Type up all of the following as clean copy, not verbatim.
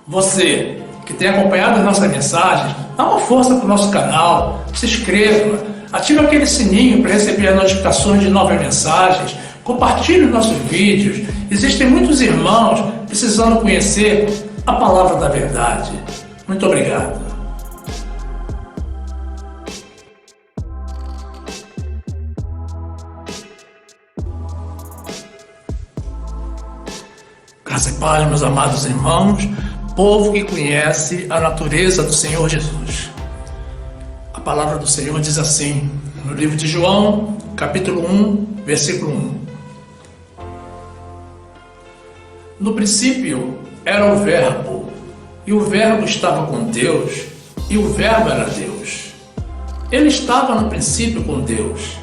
Você que tem acompanhado as nossas mensagens, dá uma força para o nosso canal, se inscreva, ative aquele sininho para receber as notificações de novas mensagens, compartilhe os nossos vídeos. Existem muitos irmãos precisando conhecer a palavra da verdade. Muito obrigado. Graça e paz, meus amados irmãos, povo que conhece a natureza do Senhor Jesus. A palavra do Senhor diz assim, no livro de João, capítulo 1, versículo 1. No princípio era o Verbo, e o Verbo estava com Deus, e o Verbo era Deus. Ele estava no princípio com Deus.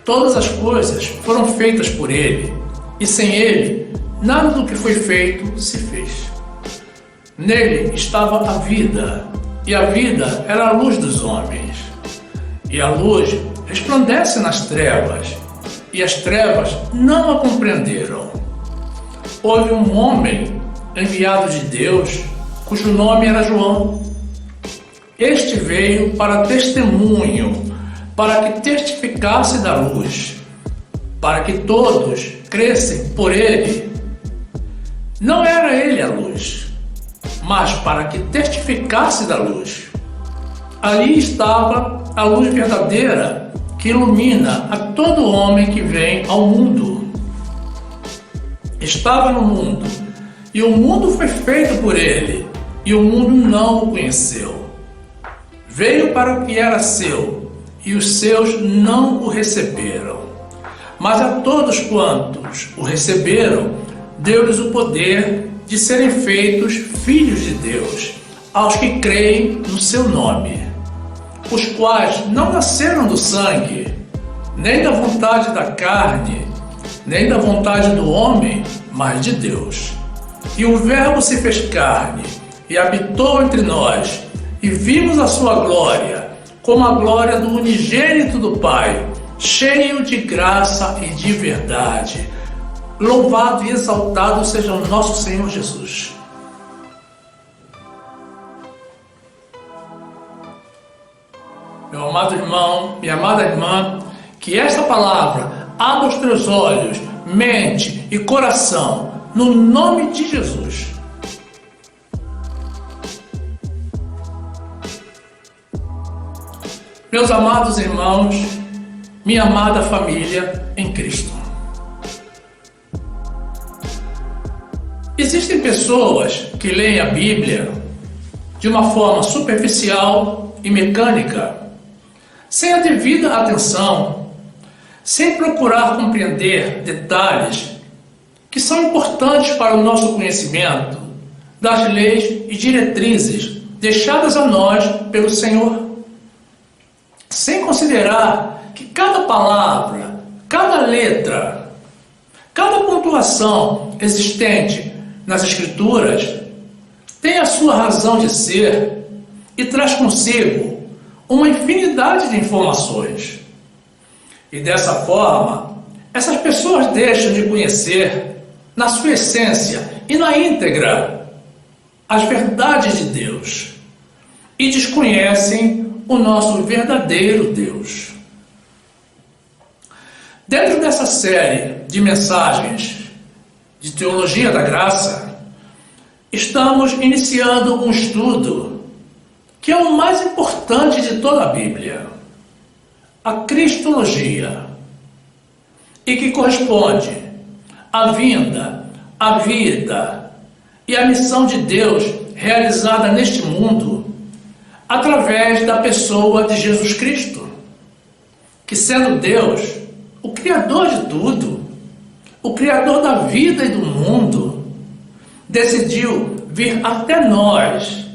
Todas as coisas foram feitas por Ele, e sem Ele, nada do que foi feito se fez. Nele estava a vida, e a vida era a luz dos homens. E a luz resplandece nas trevas, e as trevas não a compreenderam. Houve um homem enviado de Deus, cujo nome era João. Este veio para testemunho, para que testificasse da luz, para que todos crescem por ele. Não era ele a luz, mas para que testificasse da luz. Ali estava a luz verdadeira, que ilumina a todo homem que vem ao mundo. Estava no mundo, e o mundo foi feito por ele, e o mundo não o conheceu. Veio para o que era seu, e os seus não o receberam. Mas a todos quantos o receberam, deu-lhes o poder de serem feitos filhos de Deus, aos que creem no seu nome, os quais não nasceram do sangue, nem da vontade da carne, nem da vontade do homem, mas de Deus. E o Verbo se fez carne, e habitou entre nós, e vimos a sua glória, como a glória do unigênito do Pai, cheio de graça e de verdade. Louvado e exaltado seja o nosso Senhor Jesus. Meu amado irmão, minha amada irmã, que esta palavra abra os teus olhos, mente e coração, no nome de Jesus. Meus amados irmãos, minha amada família em Cristo. Existem pessoas que leem a Bíblia de uma forma superficial e mecânica, sem a devida atenção, sem procurar compreender detalhes que são importantes para o nosso conhecimento das leis e diretrizes deixadas a nós pelo Senhor, sem considerar que cada palavra, cada letra, cada pontuação existente nas Escrituras tem a sua razão de ser e traz consigo uma infinidade de informações. E dessa forma, essas pessoas deixam de conhecer, na sua essência e na íntegra, as verdades de Deus e desconhecem o nosso verdadeiro Deus. Dentro dessa série de mensagens de Teologia da Graça, estamos iniciando um estudo que é o mais importante de toda a Bíblia, a Cristologia, e que corresponde à vinda, à vida e à missão de Deus realizada neste mundo através da pessoa de Jesus Cristo, que sendo Deus, o Criador de tudo, o Criador da vida e do mundo, decidiu vir até nós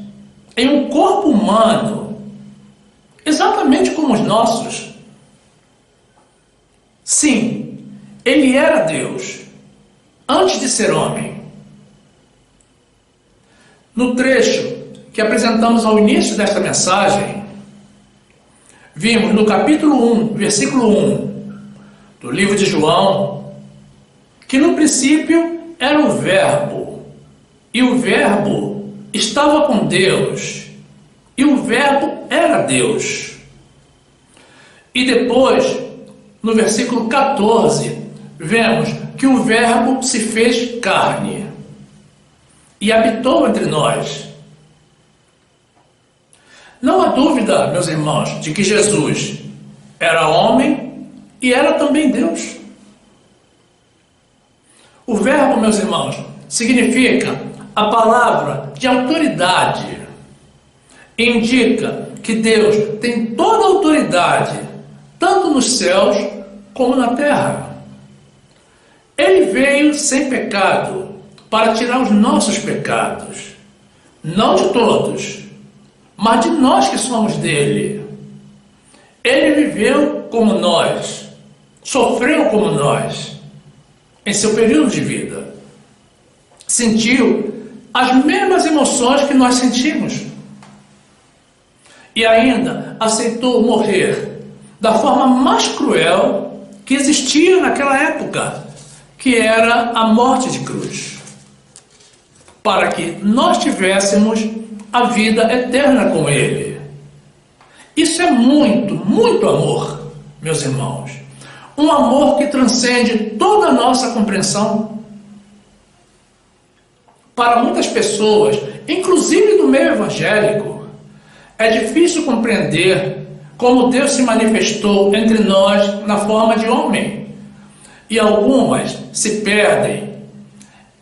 em um corpo humano, exatamente como os nossos. Sim, ele era Deus, antes de ser homem. No trecho que apresentamos ao início desta mensagem, vimos no capítulo 1, versículo 1, do livro de João, que no princípio era o Verbo, e o Verbo estava com Deus, e o Verbo era Deus. E depois, no versículo 14, vemos que o Verbo se fez carne e habitou entre nós. Não há dúvida, meus irmãos, de que Jesus era homem e era também Deus. O Verbo, meus irmãos, significa a palavra de autoridade. Indica que Deus tem toda a autoridade, tanto nos céus como na terra. Ele veio sem pecado para tirar os nossos pecados, não de todos, mas de nós que somos dele. Ele viveu como nós, sofreu como nós, em seu período de vida. Sentiu as mesmas emoções que nós sentimos. E ainda aceitou morrer da forma mais cruel que existia naquela época, que era a morte de cruz, para que nós tivéssemos a vida eterna com Ele. Isso é muito, muito amor, meus irmãos. Um amor que transcende toda a nossa compreensão. Para muitas pessoas, inclusive do meio evangélico, é difícil compreender como Deus se manifestou entre nós na forma de homem. E algumas se perdem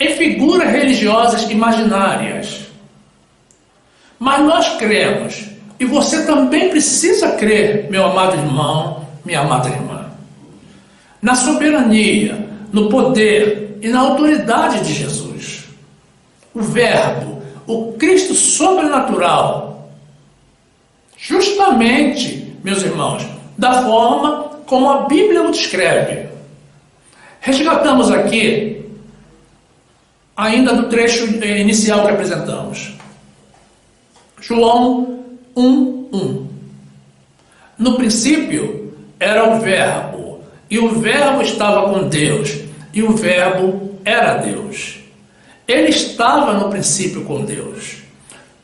em figuras religiosas imaginárias. Mas nós cremos, e você também precisa crer, meu amado irmão, minha amada irmã, na soberania, no poder e na autoridade de Jesus. O Verbo, o Cristo sobrenatural, justamente, meus irmãos, da forma como a Bíblia o descreve. Resgatamos aqui, ainda do trecho inicial que apresentamos. João 1:1. No princípio era o Verbo, e o Verbo estava com Deus, e o Verbo era Deus. Ele estava no princípio com Deus.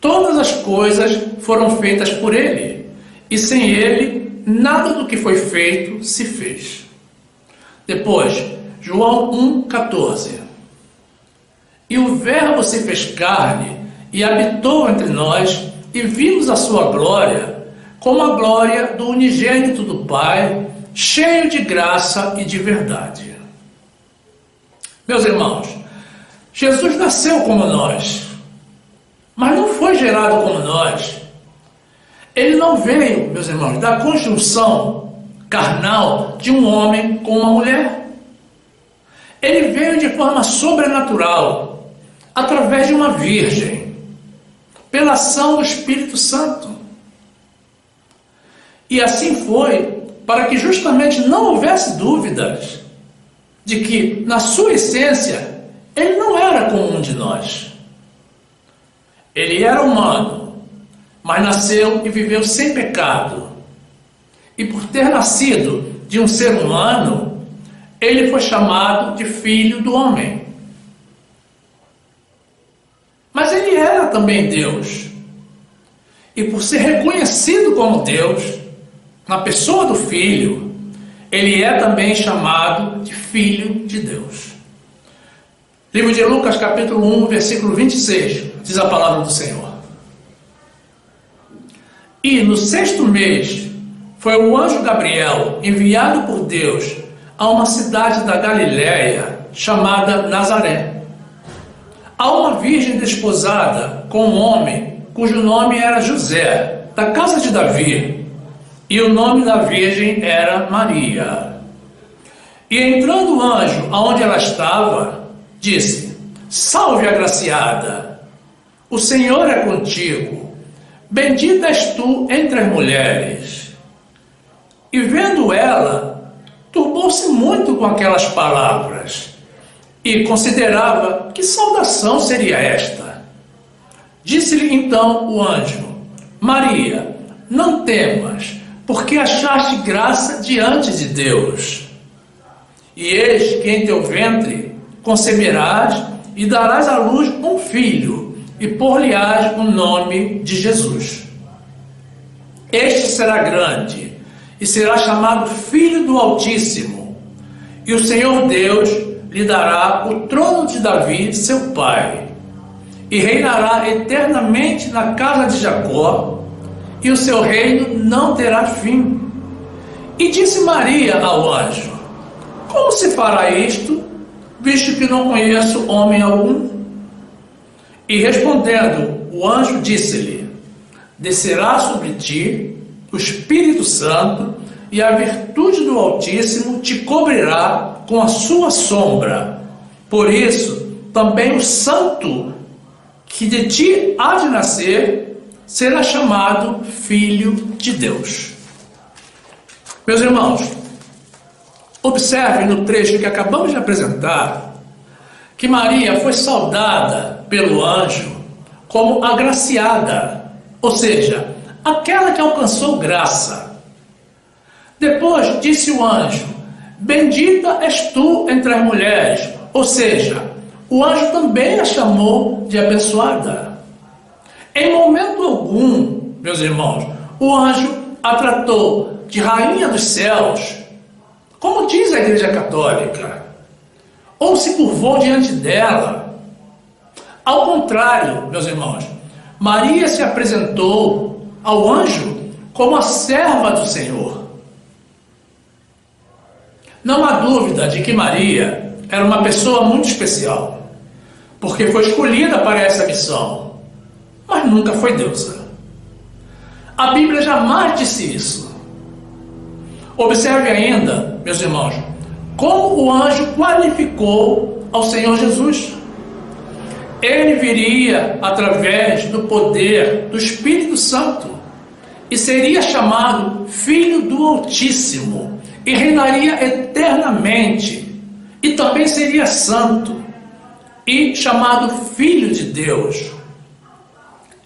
Todas as coisas foram feitas por Ele, e sem Ele, nada do que foi feito se fez. Depois, João 1,14. E o Verbo se fez carne e habitou entre nós, e vimos a sua glória, como a glória do unigênito do Pai, cheio de graça e de verdade. Meus irmãos, Jesus nasceu como nós, mas não foi gerado como nós. Ele não veio, meus irmãos, da conjunção carnal de um homem com uma mulher. Ele veio de forma sobrenatural, através de uma virgem, pela ação do Espírito Santo. E assim foi, para que justamente não houvesse dúvidas de que, na sua essência, ele não era como um de nós. Ele era humano, mas nasceu e viveu sem pecado. E por ter nascido de um ser humano, ele foi chamado de Filho do Homem. Mas ele era também Deus. E por ser reconhecido como Deus, na pessoa do Filho, ele é também chamado de Filho de Deus. Livro de Lucas, capítulo 1, versículo 26, diz a palavra do Senhor. E no 6º mês, foi o anjo Gabriel, enviado por Deus, a uma cidade da Galiléia, chamada Nazaré, a uma virgem desposada com um homem, cujo nome era José, da casa de Davi, e o nome da virgem era Maria. E entrando o anjo aonde ela estava, disse: Salve, agraciada, o Senhor é contigo, bendita és tu entre as mulheres. E vendo ela, turbou-se muito com aquelas palavras, e considerava que saudação seria esta. Disse-lhe então o anjo: Maria, não temas, porque achaste graça diante de Deus. E eis que em teu ventre conceberás e darás à luz um filho, e por-lhe-ás o nome de Jesus. Este será grande e será chamado Filho do Altíssimo, e o Senhor Deus lhe dará o trono de Davi, seu pai, e reinará eternamente na casa de Jacó, e o seu reino não terá fim. E disse Maria ao anjo: como se fará isto, visto que não conheço homem algum? E respondendo, o anjo disse-lhe: descerá sobre ti o Espírito Santo, e a virtude do Altíssimo te cobrirá com a sua sombra. Por isso, também o santo que de ti há de nascer será chamado Filho de Deus. Meus irmãos, observem no trecho que acabamos de apresentar que Maria foi saudada pelo anjo como agraciada, ou seja, aquela que alcançou graça. Depois disse o anjo: bendita és tu entre as mulheres, ou seja, o anjo também a chamou de abençoada. Em momento algum, meus irmãos, o anjo a tratou de rainha dos céus, como diz a Igreja Católica, ou se curvou diante dela. Ao contrário, meus irmãos, Maria se apresentou ao anjo como a serva do Senhor. Não há dúvida de que Maria era uma pessoa muito especial, porque foi escolhida para essa missão, mas nunca foi deusa. A Bíblia jamais disse isso. Observe ainda, meus irmãos, como o anjo qualificou ao Senhor Jesus. Ele viria através do poder do Espírito Santo e seria chamado Filho do Altíssimo e reinaria eternamente, e também seria santo e chamado Filho de Deus.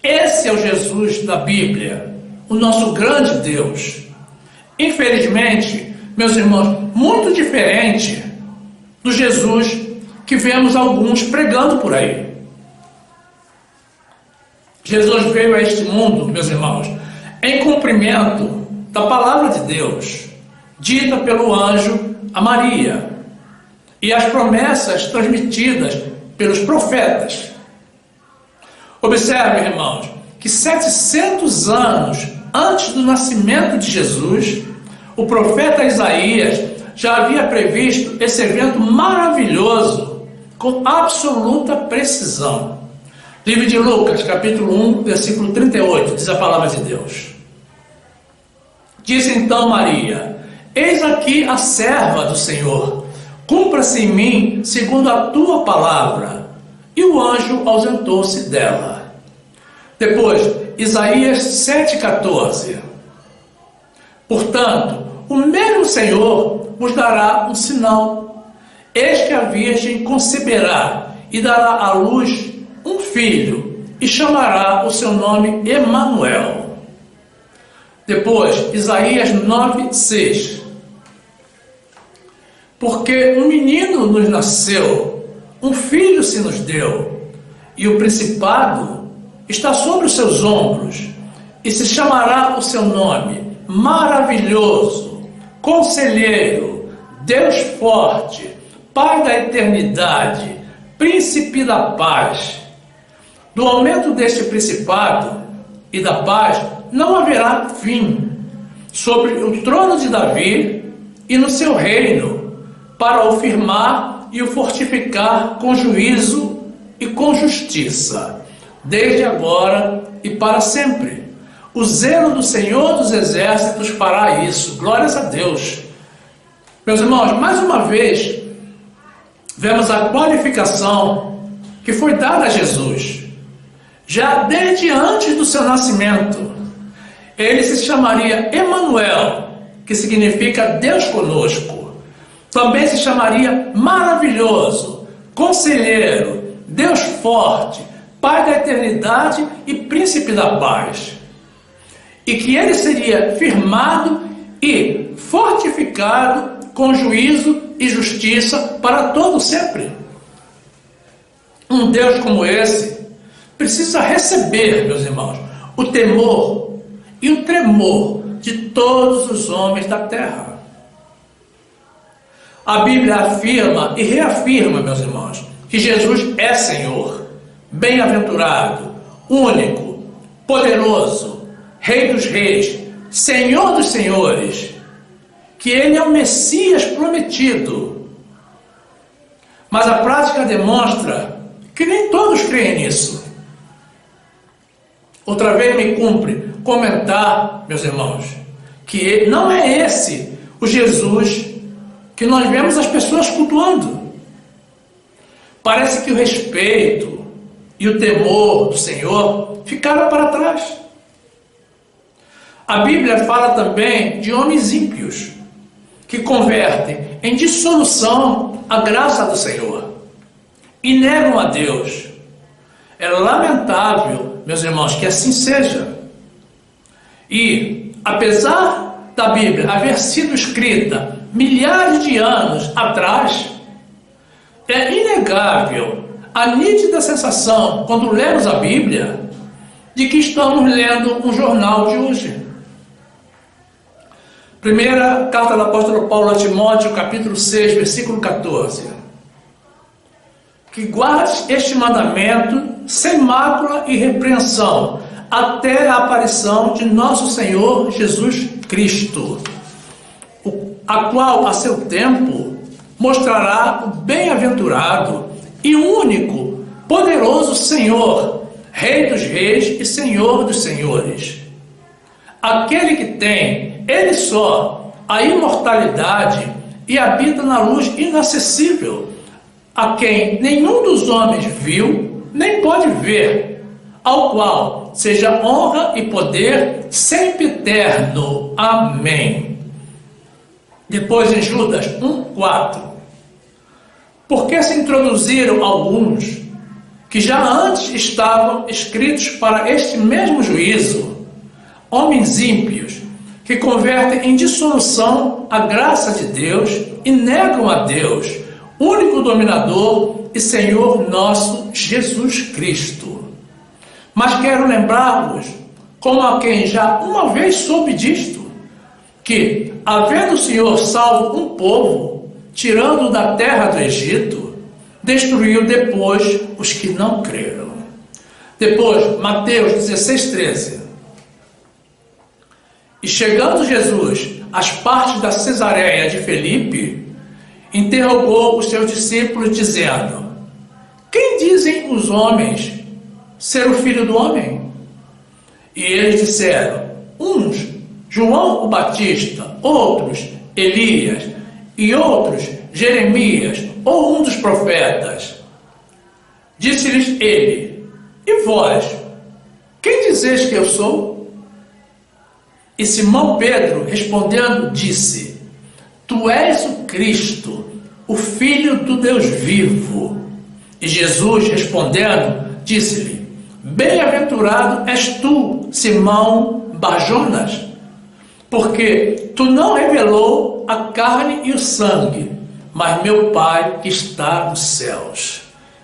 Esse é o Jesus da Bíblia, o nosso grande Deus. Infelizmente, meus irmãos, muito diferente do Jesus que vemos alguns pregando por aí. Jesus veio a este mundo, meus irmãos, em cumprimento da palavra de Deus, dita pelo anjo a Maria, e as promessas transmitidas pelos profetas. Observe, irmãos, que 700 anos antes do nascimento de Jesus, o profeta Isaías já havia previsto esse evento maravilhoso com absoluta precisão. Livro de Lucas, capítulo 1, versículo 38, diz a palavra de Deus. Disse então Maria: eis aqui a serva do Senhor, cumpra-se em mim segundo a tua palavra. E o anjo ausentou-se dela. Depois, Isaías 7,14. Portanto, o mesmo Senhor vos dará um sinal. Eis que a Virgem conceberá e dará à luz um filho, e chamará o seu nome Emanuel. Depois, Isaías 9,6. Porque um menino nos nasceu, um filho se nos deu, e o principado está sobre os seus ombros, e se chamará o seu nome Maravilhoso, Conselheiro, Deus Forte, Pai da Eternidade, Príncipe da Paz. Do aumento deste principado e da paz não haverá fim sobre o trono de Davi e no seu reino, para o firmar e o fortificar com juízo e com justiça, desde agora e para sempre. O zelo do Senhor dos Exércitos fará isso. Glórias a Deus. Meus irmãos, mais uma vez, vemos a qualificação que foi dada a Jesus. Já desde antes do seu nascimento, ele se chamaria Emanuel, que significa Deus conosco. Também se chamaria Maravilhoso, Conselheiro, Deus Forte, Pai da Eternidade e Príncipe da Paz. E que ele seria firmado e fortificado com juízo e justiça para todo sempre. Um Deus como esse precisa receber, meus irmãos, o temor e o tremor de todos os homens da terra. A Bíblia afirma e reafirma, meus irmãos, que Jesus é Senhor, bem-aventurado, único, poderoso, Rei dos reis, Senhor dos senhores, que Ele é o Messias prometido. Mas a prática demonstra que nem todos creem nisso. Outra vez me cumpre comentar, meus irmãos, que não é esse o Jesus que nós vemos as pessoas cultuando. Parece que o respeito e o temor do Senhor ficaram para trás. A Bíblia fala também de homens ímpios que convertem em dissolução a graça do Senhor e negam a Deus. É lamentável, meus irmãos, que assim seja. E, apesar da Bíblia haver sido escrita milhares de anos atrás, é inegável a nítida sensação, quando lemos a Bíblia, de que estamos lendo um jornal de hoje. Primeira carta do apóstolo Paulo a Timóteo, capítulo 6, versículo 14. Que guardes este mandamento sem mácula e repreensão, até a aparição de nosso Senhor Jesus Cristo, a qual, a seu tempo, mostrará o bem-aventurado e único, poderoso Senhor, Rei dos reis e Senhor dos senhores. Aquele que tem, Ele só, a imortalidade e habita na luz inacessível, a quem nenhum dos homens viu, nem pode ver, ao qual seja honra e poder sempre eterno. Amém. Depois em Judas 1:4. Porque se introduziram alguns que já antes estavam escritos para este mesmo juízo, homens ímpios, que convertem em dissolução a graça de Deus e negam a Deus, único dominador e Senhor nosso Jesus Cristo. Mas quero lembrar-vos, como a quem já uma vez soube disto, que, havendo o Senhor salvo um povo, tirando da terra do Egito, destruiu depois os que não creram. Depois, Mateus 16:13. E chegando Jesus às partes da Cesareia de Filipe, interrogou os seus discípulos, dizendo: quem dizem os homens ser o Filho do Homem? E eles disseram: uns, João o Batista, outros, Elias, e outros, Jeremias, ou um dos profetas. Disse-lhes ele: e vós, quem dizeis que eu sou? E Simão Pedro, respondendo, disse: tu és o Cristo, o Filho do Deus vivo. E Jesus, respondendo, disse-lhe: bem-aventurado és tu, Simão Barjonas, porque tu não revelou a carne e o sangue, mas meu Pai que está nos céus.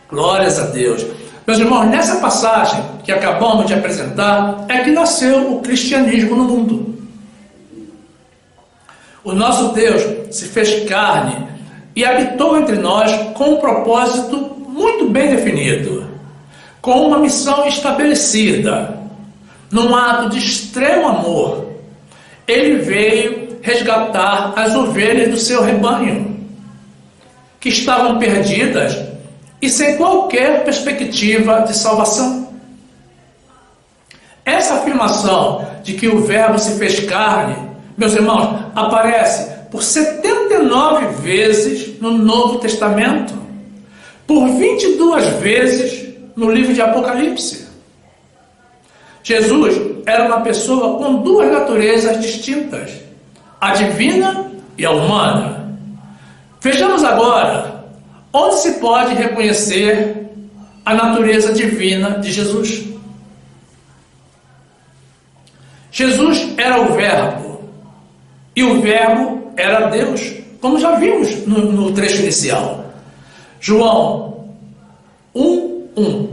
Glórias a Deus. Meus irmãos, nessa passagem que acabamos de apresentar, é que nasceu o cristianismo no mundo. O nosso Deus se fez carne e habitou entre nós com um propósito muito bem definido, com uma missão estabelecida, num ato de extremo amor. Ele veio resgatar as ovelhas do seu rebanho, que estavam perdidas e sem qualquer perspectiva de salvação. Essa afirmação de que o Verbo se fez carne, meus irmãos, aparece por 79 vezes no Novo Testamento, por 22 vezes no livro de Apocalipse. Jesus era uma pessoa com duas naturezas distintas, a divina e a humana. Vejamos agora onde se pode reconhecer a natureza divina de Jesus. Jesus era o Verbo, e o Verbo era Deus, como já vimos no trecho inicial. João 1:1.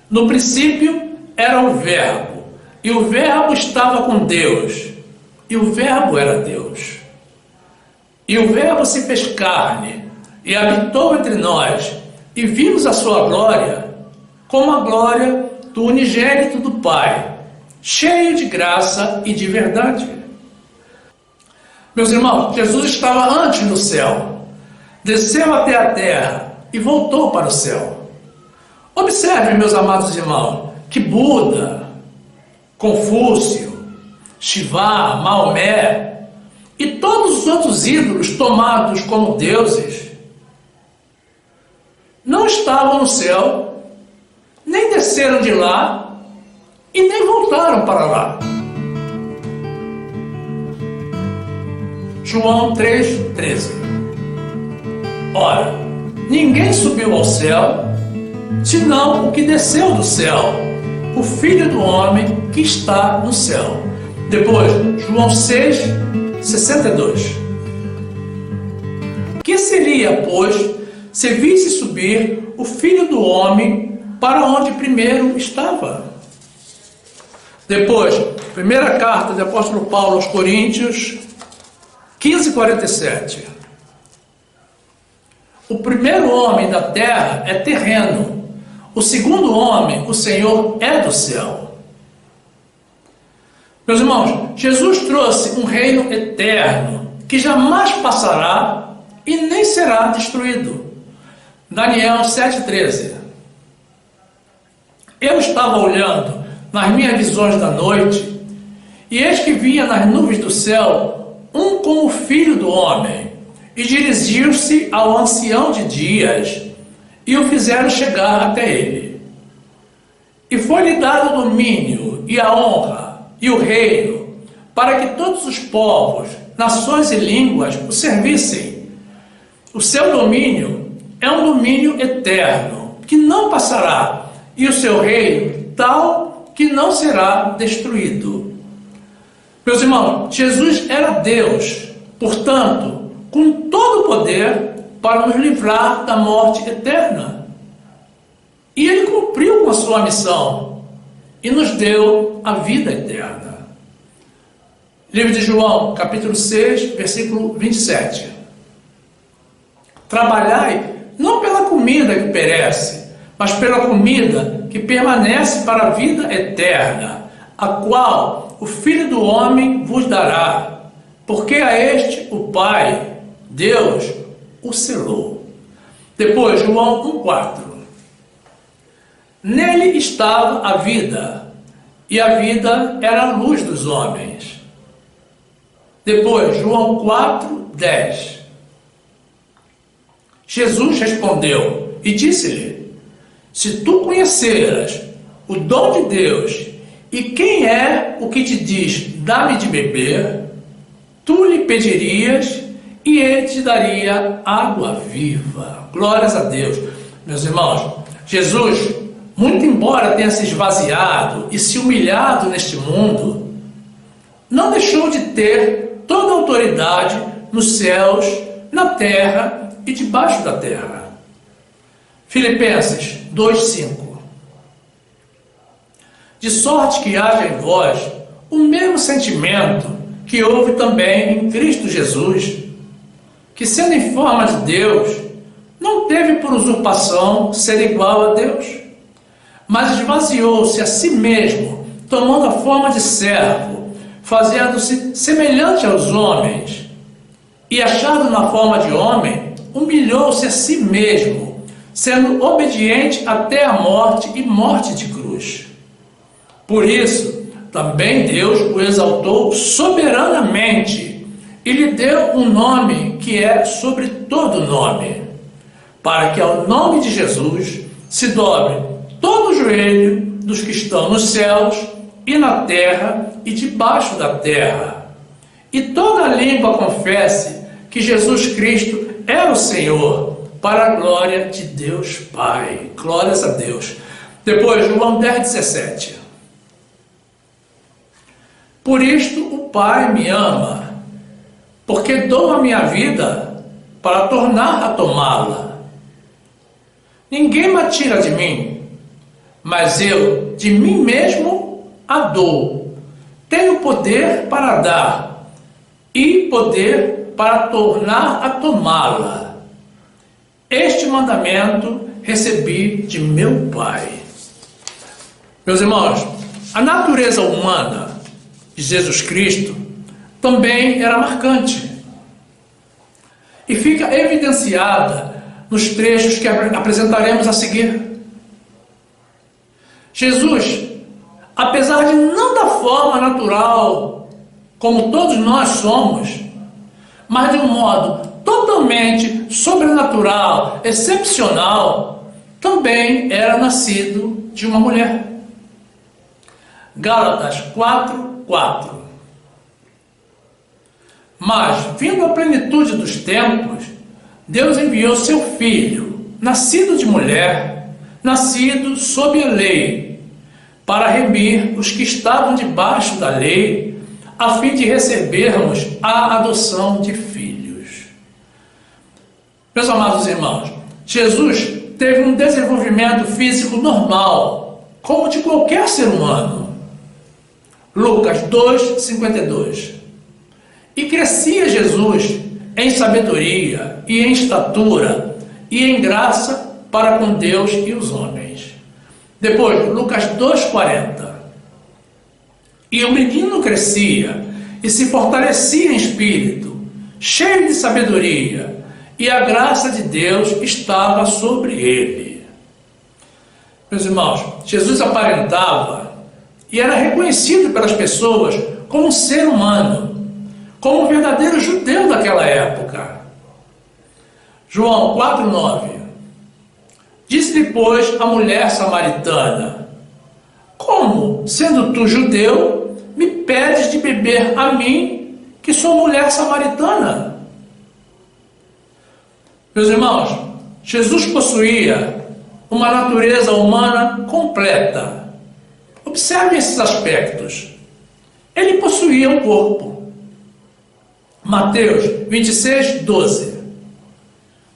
No princípio era o Verbo, e o Verbo estava com Deus, e o Verbo era Deus. E o Verbo se fez carne, e habitou entre nós, e vimos a sua glória, como a glória do unigênito do Pai, cheio de graça e de verdade. Meus irmãos, Jesus estava antes no céu, desceu até a terra e voltou para o céu. Observe, meus amados irmãos, que Buda, Confúcio, Shiva, Maomé e todos os outros ídolos tomados como deuses não estavam no céu, nem desceram de lá e nem voltaram para lá. João 3,13. Ora, ninguém subiu ao céu, senão o que desceu do céu, o Filho do Homem que está no céu. Depois, João 6,62. Que seria, pois, se visse subir o Filho do Homem para onde primeiro estava? Depois, primeira carta do apóstolo Paulo aos Coríntios, 15:47. O primeiro homem da terra é terreno, o segundo homem, o Senhor, é do céu. Meus irmãos, Jesus trouxe um reino eterno que jamais passará e nem será destruído. Daniel 7,13. Eu estava olhando nas minhas visões da noite, e eis que vinha nas nuvens do céu um como filho do homem, e dirigiu-se ao ancião de dias, e o fizeram chegar até ele. E foi-lhe dado o domínio, e a honra, e o reino, para que todos os povos, nações e línguas o servissem. O seu domínio é um domínio eterno, que não passará, e o seu reino tal que não será destruído. Meus irmãos, Jesus era Deus, portanto, com todo o poder para nos livrar da morte eterna. E Ele cumpriu com a sua missão e nos deu a vida eterna. Livro de João, capítulo 6, versículo 27. Trabalhai não pela comida que perece, mas pela comida que permanece para a vida eterna, a qual o Filho do Homem vos dará, porque a este o Pai, Deus, o selou. Depois, João 1,4. Nele estava a vida, e a vida era a luz dos homens. Depois, João 4,10. Jesus respondeu e disse-lhe: se tu conheceras o dom de Deus, e quem é o que te diz, dá-me de beber, tu lhe pedirias, e ele te daria água viva. Glórias a Deus. Meus irmãos, Jesus, muito embora tenha se esvaziado e se humilhado neste mundo, não deixou de ter toda a autoridade nos céus, na terra e debaixo da terra. Filipenses 2,5. De sorte que haja em vós o mesmo sentimento que houve também em Cristo Jesus, que sendo em forma de Deus, não teve por usurpação ser igual a Deus, mas esvaziou-se a si mesmo, tomando a forma de servo, fazendo-se semelhante aos homens, e achado na forma de homem, humilhou-se a si mesmo, sendo obediente até a morte e morte de cruz. Por isso, também Deus o exaltou soberanamente e lhe deu um nome que é sobre todo nome, para que ao nome de Jesus se dobre todo o joelho dos que estão nos céus e na terra e debaixo da terra, e toda língua confesse que Jesus Cristo é o Senhor, para a glória de Deus Pai. Glórias a Deus. Depois, João 10,17. Por isto o Pai me ama, porque dou a minha vida para tornar a tomá-la. Ninguém me tira de mim, mas eu de mim mesmo a dou. Tenho poder para dar e poder para tornar a tomá-la. Este mandamento recebi de meu Pai. Meus irmãos, a natureza humana de Jesus Cristo também era marcante e fica evidenciada nos trechos que apresentaremos a seguir. Jesus, apesar de não da forma natural, como todos nós somos, mas de um modo totalmente sobrenatural, excepcional, também era nascido de uma mulher. Gálatas 4:4. Mas, vindo à plenitude dos tempos, Deus enviou seu Filho, nascido de mulher, nascido sob a lei, para remir os que estavam debaixo da lei, a fim de recebermos a adoção de filhos. Meus amados irmãos, Jesus teve um desenvolvimento físico normal, como de qualquer ser humano. Lucas 2:52. E crescia Jesus em sabedoria e em estatura e em graça para com Deus e os homens. Depois, Lucas 2:40. E o menino crescia e se fortalecia em espírito, cheio de sabedoria, e a graça de Deus estava sobre ele. Meus irmãos, Jesus aparentava e era reconhecido pelas pessoas como um ser humano, como um verdadeiro judeu daquela época. João 4:9. Disse-lhe, pois, a mulher samaritana: como, sendo tu judeu, me pedes de beber a mim, que sou mulher samaritana? Meus irmãos, Jesus possuía uma natureza humana completa. Observe esses aspectos. Ele possuía um corpo. Mateus 26:12.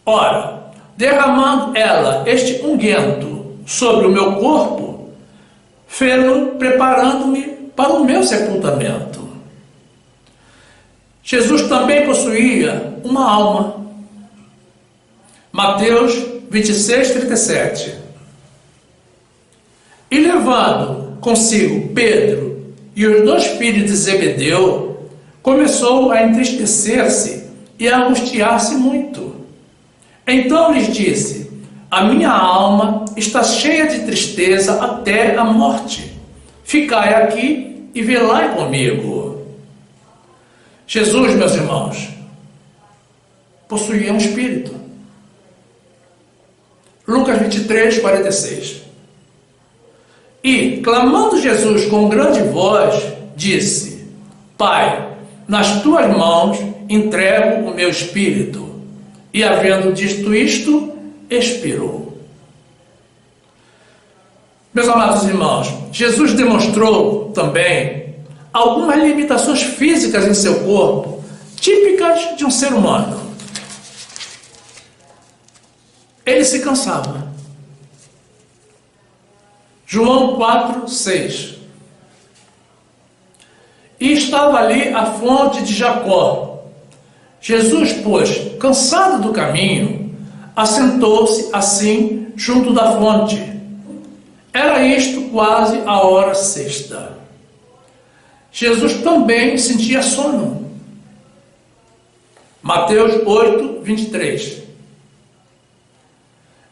Ora, derramando ela este unguento sobre o meu corpo, fê-lo preparando-me para o meu sepultamento. Jesus também possuía uma alma. Mateus 26:37. E levando consigo Pedro e os 2 filhos de Zebedeu, começou a entristecer-se e a angustiar-se muito. Então lhes disse: a minha alma está cheia de tristeza até a morte. Ficai aqui e velai comigo. Jesus, meus irmãos, possuía um espírito. Lucas 23:46. E, clamando Jesus com grande voz, disse: Pai, nas tuas mãos entrego o meu espírito. E, havendo dito isto, expirou. Meus amados irmãos, Jesus demonstrou também algumas limitações físicas em seu corpo, típicas de um ser humano. Ele se cansava. João 4:6. E estava ali a fonte de Jacó. Jesus, pois, cansado do caminho, assentou-se assim junto da fonte. Era isto quase a hora sexta. Jesus também sentia sono. Mateus 8:23.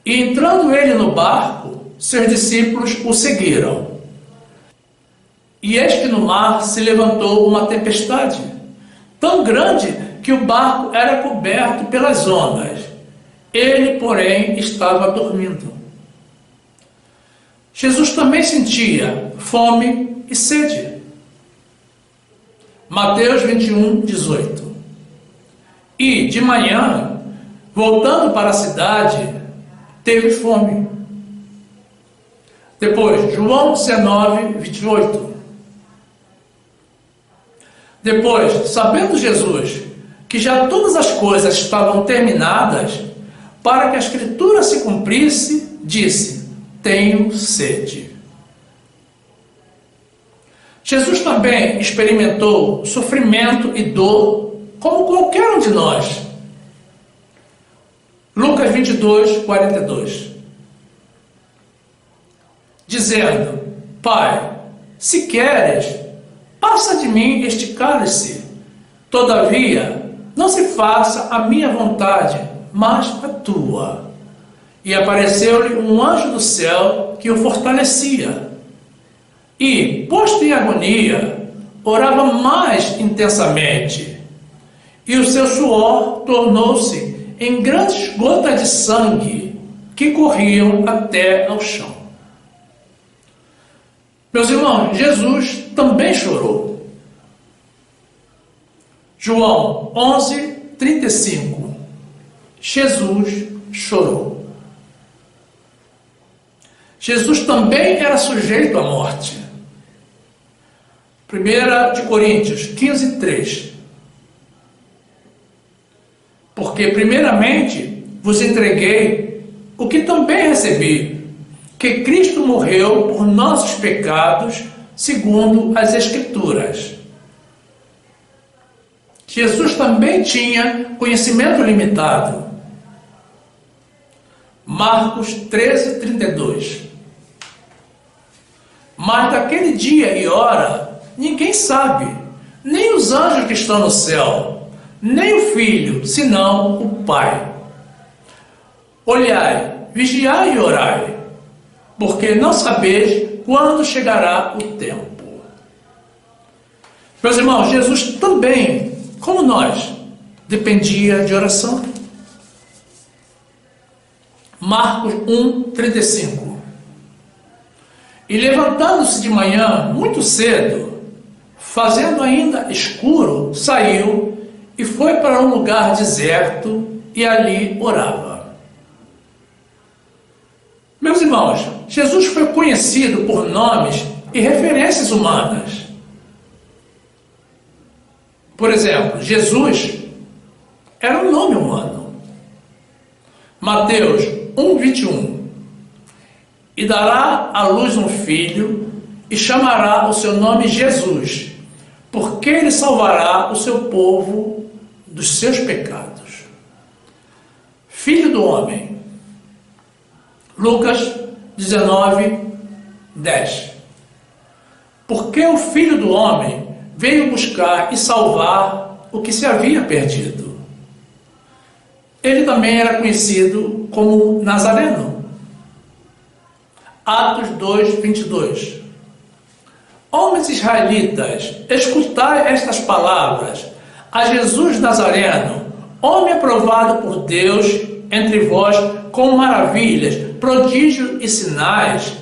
E entrando ele no barco, seus discípulos o seguiram. E eis que no mar se levantou uma tempestade, tão grande que o barco era coberto pelas ondas. Ele, porém, estava dormindo. Jesus também sentia fome e sede. Mateus 21:18. E, de manhã, voltando para a cidade, teve fome. Depois, João 19:28. Depois, sabendo Jesus que já todas as coisas estavam terminadas, para que a Escritura se cumprisse, disse: tenho sede. Jesus também experimentou sofrimento e dor como qualquer um de nós. Lucas 22, 42. Dizendo: Pai, se queres, passa de mim este cálice. Todavia, não se faça a minha vontade, mas a tua. E apareceu-lhe um anjo do céu que o fortalecia. E, posto em agonia, orava mais intensamente. E o seu suor tornou-se em grandes gotas de sangue que corriam até ao chão. Meus irmãos, Jesus também chorou. João 11, 35. Jesus chorou. Jesus também era sujeito à morte. 1 Coríntios 15, 3. Porque primeiramente vos entreguei o que também recebi, que Cristo morreu por nossos pecados, segundo as Escrituras. Jesus também tinha conhecimento limitado. Marcos 13, 32. Mas daquele dia e hora, ninguém sabe, nem os anjos que estão no céu, nem o Filho, senão o Pai. Olhai, vigiai e orai, porque não sabeis quando chegará o tempo. Meus irmãos, Jesus também, como nós, dependia de oração. Marcos 1, 35. E levantando-se de manhã, muito cedo, fazendo ainda escuro, saiu e foi para um lugar deserto e ali orava. Meus irmãos, Jesus foi conhecido por nomes e referências humanas. Por exemplo, Jesus era um nome humano. Mateus 1, 21. E dará à luz um filho, e chamará o seu nome Jesus, porque ele salvará o seu povo dos seus pecados. Filho do homem. Lucas 19, 10. Porque o Filho do homem veio buscar e salvar o que se havia perdido. Ele também era conhecido como Nazareno. Atos 2, 22. Homens israelitas, escutai estas palavras. A Jesus Nazareno, homem aprovado por Deus entre vós com maravilhas, prodígios e sinais,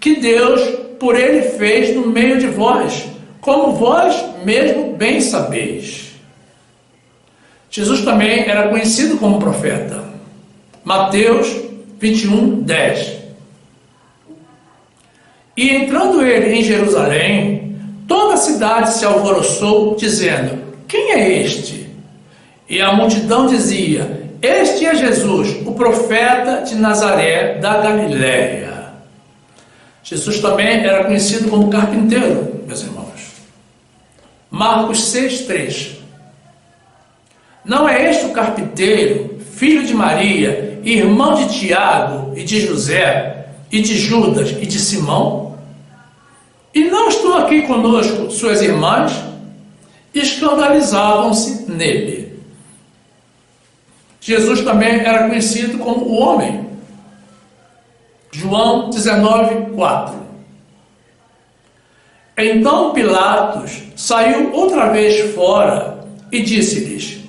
que Deus por ele fez no meio de vós, como vós mesmo bem sabeis. Jesus também era conhecido como profeta. Mateus 21, 10. E entrando ele em Jerusalém, toda a cidade se alvoroçou, dizendo: quem é este? E a multidão dizia: este é Jesus, o profeta de Nazaré da Galiléia. Jesus também era conhecido como carpinteiro, meus irmãos. Marcos 6, 3. Não é este o carpinteiro, filho de Maria, irmão de Tiago e de José, e de Judas e de Simão? E não estão aqui conosco suas irmãs? Escandalizavam-se nele. Jesus também era conhecido como o homem. João 19, 4. Então Pilatos saiu outra vez fora e disse-lhes: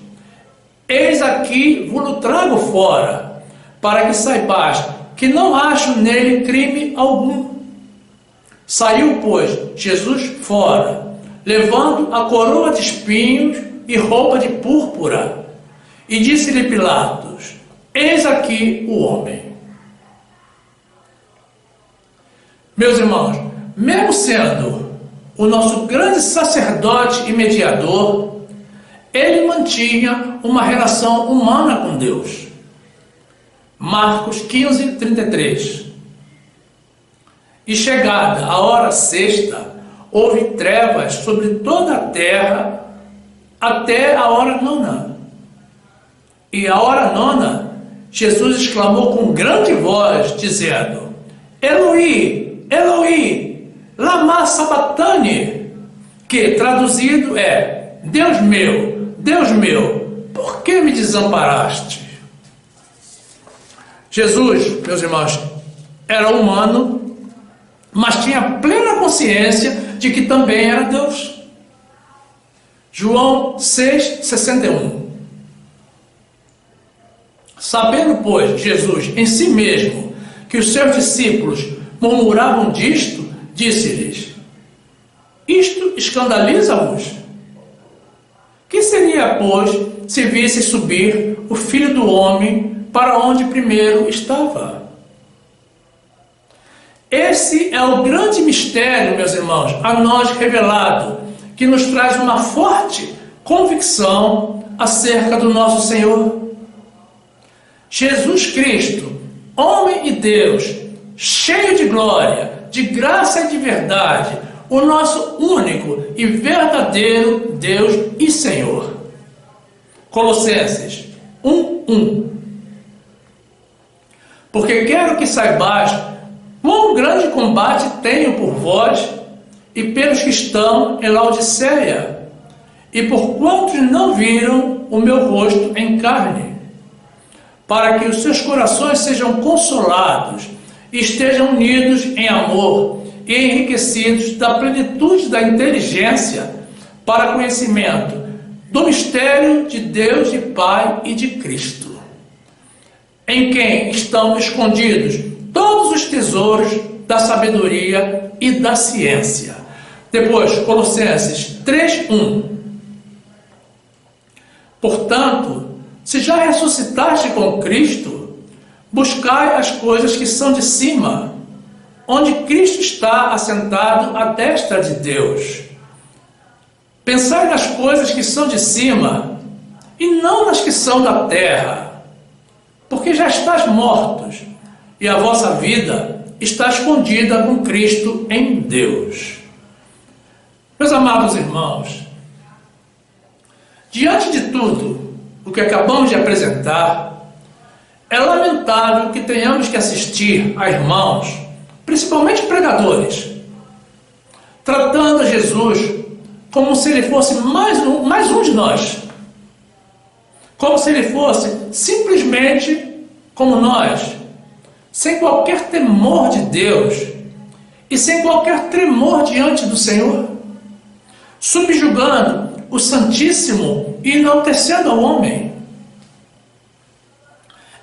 eis aqui vos trago fora, para que saibais que não acho nele crime algum. Saiu, pois, Jesus fora, levando a coroa de espinhos e roupa de púrpura. E disse-lhe Pilatos: eis aqui o homem. Meus irmãos, mesmo sendo o nosso grande sacerdote e mediador, ele mantinha uma relação humana com Deus. Marcos 15, 33. E chegada a hora sexta, houve trevas sobre toda a terra até a hora nona. E a hora nona, Jesus exclamou com grande voz, dizendo: Eloi, Eloi, lama sabachthani, que traduzido é: Deus meu, por que me desamparaste? Jesus, meus irmãos, era humano, mas tinha plena consciência de que também era Deus. João 6,61. Sabendo, pois, Jesus em si mesmo que os seus discípulos murmuravam disto, disse-lhes: Isto escandaliza-vos? Que seria, pois, se visse subir o Filho do Homem para onde primeiro estava? Esse é o grande mistério, meus irmãos, a nós revelado, que nos traz uma forte convicção acerca do nosso Senhor. Jesus Cristo, homem e Deus, cheio de glória, de graça e de verdade, o nosso único e verdadeiro Deus e Senhor. Colossenses 1:1. Porque quero que saibais quão grande combate tenho por vós e pelos que estão em Laodiceia, e por quantos não viram o meu rosto em carne, para que os seus corações sejam consolados e estejam unidos em amor e enriquecidos da plenitude da inteligência para conhecimento do mistério de Deus e Pai e de Cristo, em quem estão escondidos todos os tesouros da sabedoria e da ciência. Depois, Colossenses 3:1. Portanto, se já ressuscitaste com Cristo, buscai as coisas que são de cima, onde Cristo está assentado à destra de Deus. Pensai nas coisas que são de cima, e não nas que são da terra, porque já estáis mortos, e a vossa vida está escondida com Cristo em Deus. Meus amados irmãos, diante de tudo o que acabamos de apresentar, é lamentável que tenhamos que assistir a irmãos, principalmente pregadores, tratando Jesus como se ele fosse mais um de nós, como se ele fosse simplesmente como nós, sem qualquer temor de Deus e sem qualquer tremor diante do Senhor, subjugando o Santíssimo e enaltecendo ao homem.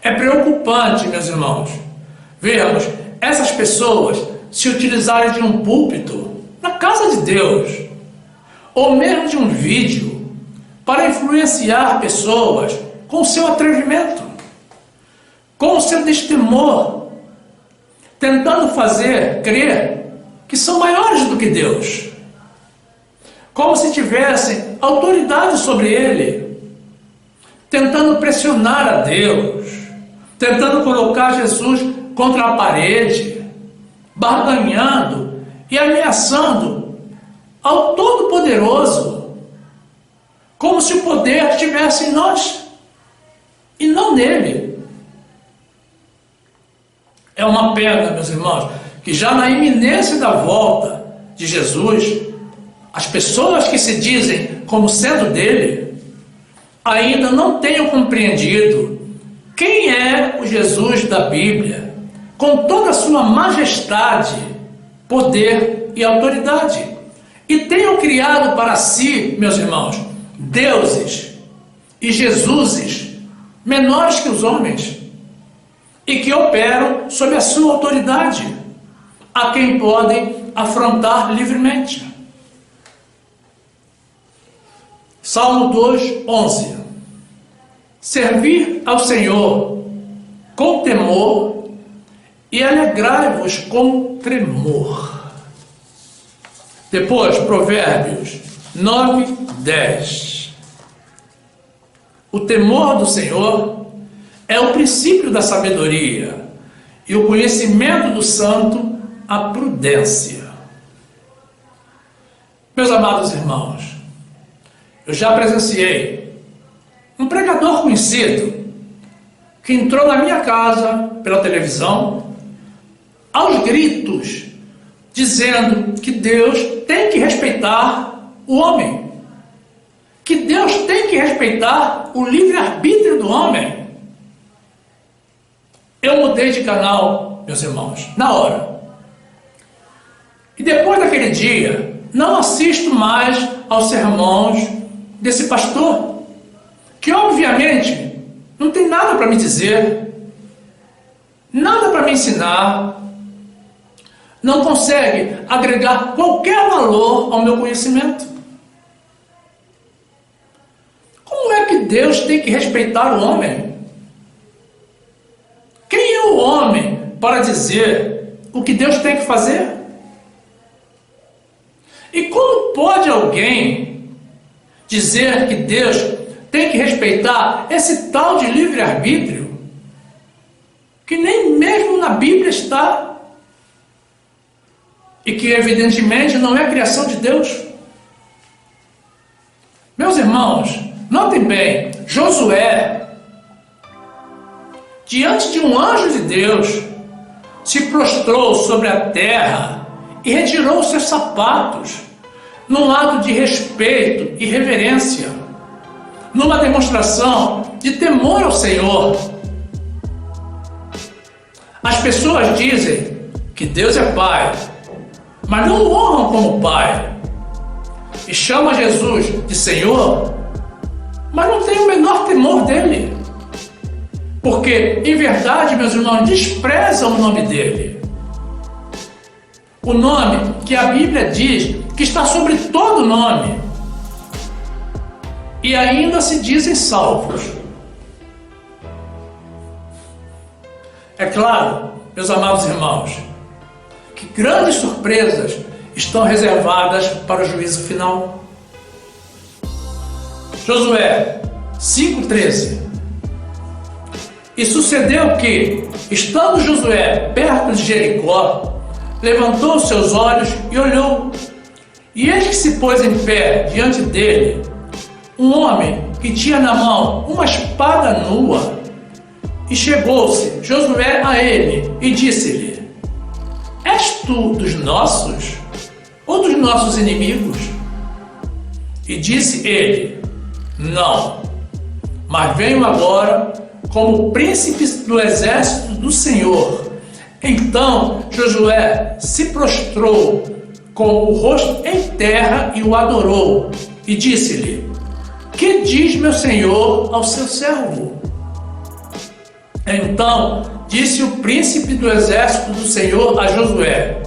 É preocupante, meus irmãos, vermos essas pessoas se utilizarem de um púlpito na casa de Deus, ou mesmo de um vídeo, para influenciar pessoas com o seu atrevimento, com o seu destemor, tentando fazer crer que são maiores do que Deus, como se tivessem autoridade sobre ele, tentando pressionar a Deus, tentando colocar Jesus contra a parede, barganhando e ameaçando ao Todo-Poderoso, como se o poder estivesse em nós e não nele. É uma pena, meus irmãos, que já na iminência da volta de Jesus, as pessoas que se dizem como sendo dele, ainda não tenham compreendido quem é o Jesus da Bíblia, com toda a sua majestade, poder e autoridade, e tenham criado para si, meus irmãos, deuses e Jesuses menores que os homens, e que operam sob a sua autoridade, a quem podem afrontar livremente. Salmo 2:11. Servir ao Senhor com temor e alegrai-vos com tremor. Depois, Provérbios 9:10. O temor do Senhor é o princípio da sabedoria, e o conhecimento do santo, a prudência. Meus amados irmãos, eu já presenciei um pregador conhecido que entrou na minha casa pela televisão aos gritos, dizendo que Deus tem que respeitar o homem, que Deus tem que respeitar o livre-arbítrio do homem. Eu mudei de canal, meus irmãos, na hora. E depois daquele dia, não assisto mais aos sermões desse pastor, que obviamente não tem nada para me dizer, nada para me ensinar, não consegue agregar qualquer valor ao meu conhecimento. Como é que Deus tem que respeitar o homem? Quem é o homem para dizer o que Deus tem que fazer? E como pode alguém dizer que Deus tem que respeitar esse tal de livre-arbítrio, que nem mesmo na Bíblia está, e que evidentemente não é a criação de Deus? Meus irmãos, notem bem, Josué, diante de um anjo de Deus, se prostrou sobre a terra e retirou os seus sapatos, num ato de respeito e reverência, numa demonstração de temor ao Senhor. As pessoas dizem que Deus é Pai, mas não o honram como Pai, e chamam Jesus de Senhor, mas não têm o menor temor dele, porque, em verdade, meus irmãos, desprezam o nome dele. O nome que a Bíblia diz que está sobre todo nome. E ainda se dizem salvos. É claro, meus amados irmãos, que grandes surpresas estão reservadas para o juízo final. Josué 5,13. E sucedeu que, estando Josué perto de Jericó, levantou os seus olhos e olhou, e eis que se pôs em pé diante dele um homem que tinha na mão uma espada nua. E chegou-se Josué a ele e disse-lhe: És tu dos nossos ou dos nossos inimigos? E disse ele: Não, mas venho agora como príncipe do exército do Senhor. Então Josué se prostrou com o rosto em terra e o adorou, e disse-lhe: Que diz meu senhor ao seu servo? Então disse o príncipe do exército do Senhor a Josué: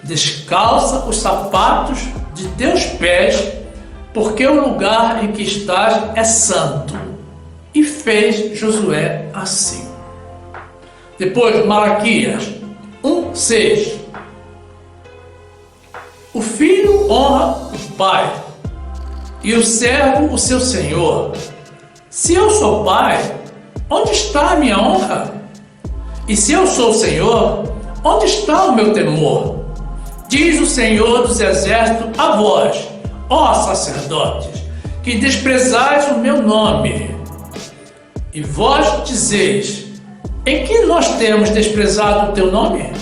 Descalça os sapatos de teus pés, porque o lugar em que estás é santo. E fez Josué assim. Depois, Malaquias 1,6. O filho honra o pai, e o servo o seu senhor. Se eu sou pai, onde está a minha honra? E se eu sou senhor, onde está o meu temor? Diz o Senhor dos exércitos a vós, ó sacerdotes, que desprezais o meu nome. E vós dizeis: Em que nós temos desprezado o teu nome?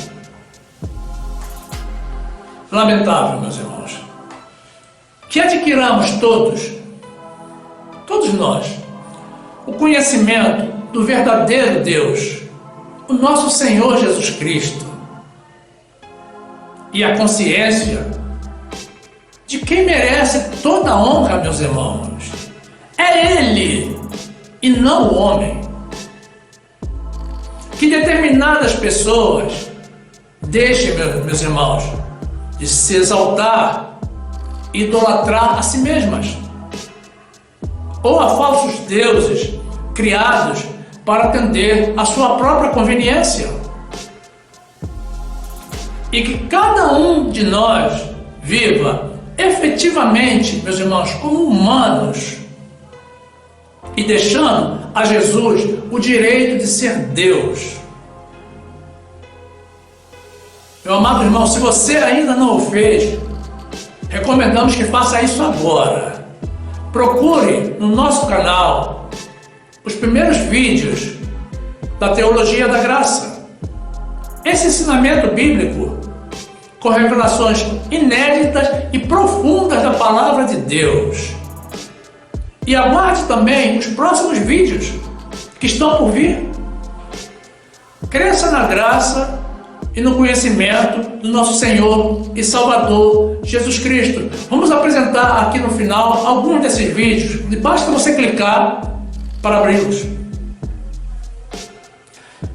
Lamentável, meus irmãos, que adquiramos todos nós, o conhecimento do verdadeiro Deus, o nosso Senhor Jesus Cristo, e a consciência de quem merece toda a honra, meus irmãos. É Ele e não o homem. Que determinadas pessoas deixem, meus irmãos, de se exaltar e idolatrar a si mesmas, ou a falsos deuses criados para atender a sua própria conveniência. E que cada um de nós viva efetivamente, meus irmãos, como humanos, e deixando a Jesus o direito de ser Deus. Meu amado irmão, se você ainda não o fez, recomendamos que faça isso agora. Procure no nosso canal os primeiros vídeos da Teologia da Graça. Esse ensinamento bíblico com revelações inéditas e profundas da Palavra de Deus. E aguarde também os próximos vídeos que estão por vir. Cresça na graça e no conhecimento do nosso Senhor e Salvador Jesus Cristo. Vamos apresentar aqui no final alguns desses vídeos. Basta você clicar para abri-los.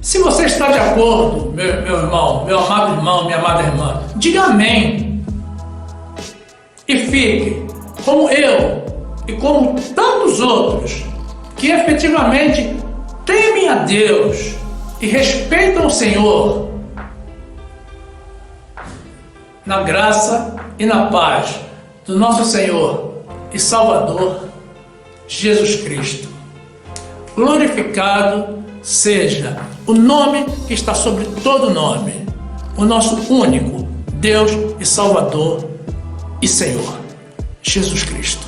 Se você está de acordo, meu irmão, meu amado irmão, minha amada irmã, diga amém. E fique como eu e como tantos outros que efetivamente temem a Deus e respeitam o Senhor, na graça e na paz do nosso Senhor e Salvador Jesus Cristo. Glorificado seja o nome que está sobre todo nome, o nosso único Deus e Salvador e Senhor, Jesus Cristo.